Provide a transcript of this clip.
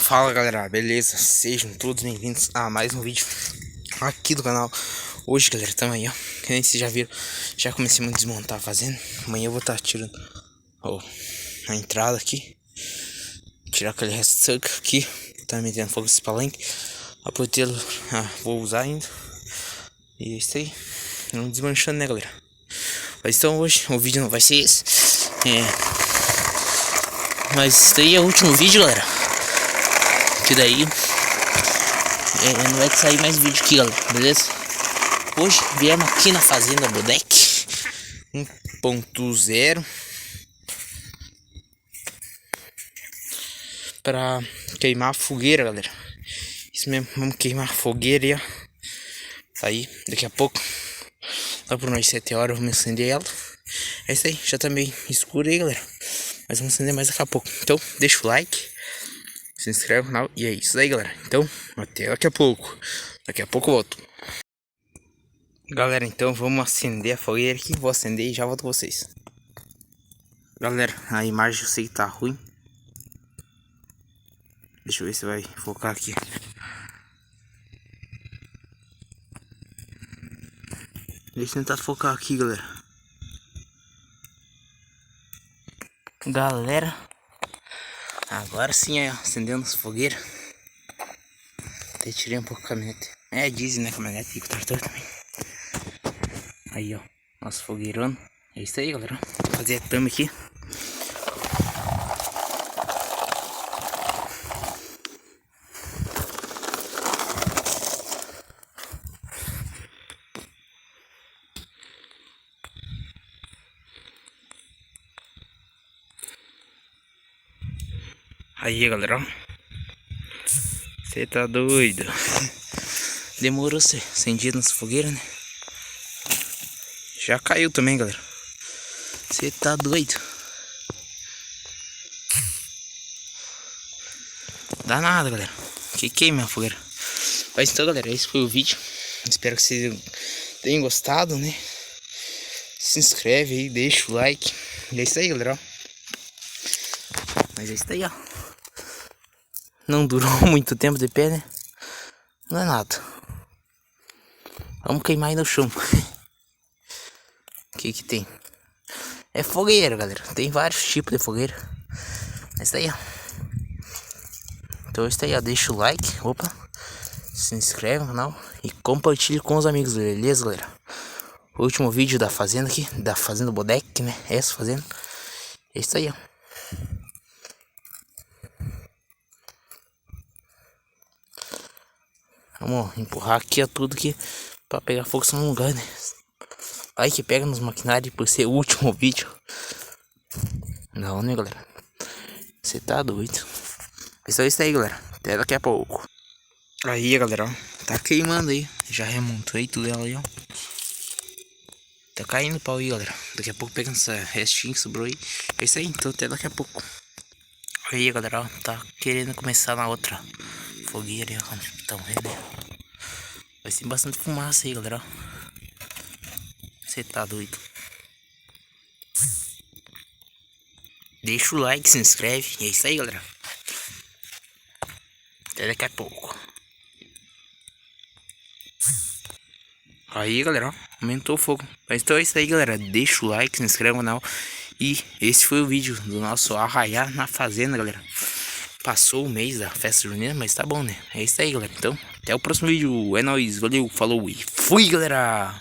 Fala galera, beleza? Sejam todos bem-vindos a mais um vídeo aqui do canal. Hoje galera, estamos aí ó, que nem vocês já viram, já comecei a desmontar a fazenda. Amanhã eu vou estar tirando a entrada aqui, tirar aquele resto de sangue aqui, tá metendo fogo nesse palanque. A porteira vou usar ainda. E é isso aí, vamos desmanchando né galera. Mas então hoje o vídeo não vai ser esse, mas isso aí é o último vídeo galera. Que daí não vai sair mais vídeo aqui galera, beleza? Hoje viemos aqui na fazenda Bodec 1.0 para queimar a fogueira galera. Isso mesmo, vamos queimar a fogueira aí, ó. Aí daqui a pouco, lá por nós 7 horas, vamos acender ela. É isso aí, já tá meio escuro aí galera, mas vamos acender mais daqui a pouco. Então deixa o like, se inscreve no canal e é isso aí galera. Então até daqui a pouco. Daqui a pouco eu volto. Galera, então vamos acender a fogueira aqui. Vou acender e já volto com vocês. Galera, a imagem eu sei que tá ruim. Deixa eu ver se vai focar aqui. Deixa eu tentar focar aqui galera. Galera, agora sim é acendendo as fogueiras. Até tirei um pouco a caminhonete. Dizem né, caminhonete e o trator também. Aí ó, nosso fogueirão. É isso aí galera. Vou fazer a tama aqui. Aí galera, você tá doido? Demorou ser acendido nessa fogueira, né? Já caiu também, galera. Você tá doido? Dá nada, galera. Que queima a fogueira. Mas então, galera, esse foi o vídeo. Espero que vocês tenham gostado, né? Se inscreve aí, deixa o like. E é isso aí, galera. Mas é isso aí, ó. Não durou muito tempo de pé, né? Não é nada. Vamos queimar aí no chão. O que tem? É fogueira, galera. Tem vários tipos de fogueira. É isso aí, ó. Então é isso aí, ó. Deixa o like. Opa. Se inscreve no canal. E compartilhe com os amigos, beleza, galera? O último vídeo da fazenda aqui. Da fazenda Bodec, né? Essa fazenda. É isso aí, ó. Vamos empurrar aqui ó, tudo aqui pra pegar fogo só num lugar, né? Vai que pega nos maquinários por ser o último vídeo. Não, né, galera? Você tá doido. É só isso aí, galera. Até daqui a pouco. Aí, galera, ó. Tá queimando aí. Já remontei tudo ela aí, ó. Tá caindo o pau aí, galera. Daqui a pouco pega essa restinha que sobrou aí. É isso aí, então até daqui a pouco. Aí, galera, ó. Tá querendo começar na outra fogueira aí, ó. Estão vendo aí? Vai ser bastante fumaça aí, galera. Você tá doido? Deixa o like, se inscreve. E é isso aí, galera. Até daqui a pouco. Aí, galera, ó, aumentou o fogo. Mas então é isso aí, galera. Deixa o like, se inscreve no canal. E esse foi o vídeo do nosso arraiar na fazenda, galera. Passou o mês da festa junina, mas tá bom, né? É isso aí, galera. Então, até o próximo vídeo. É nóis, valeu, falou e fui, galera!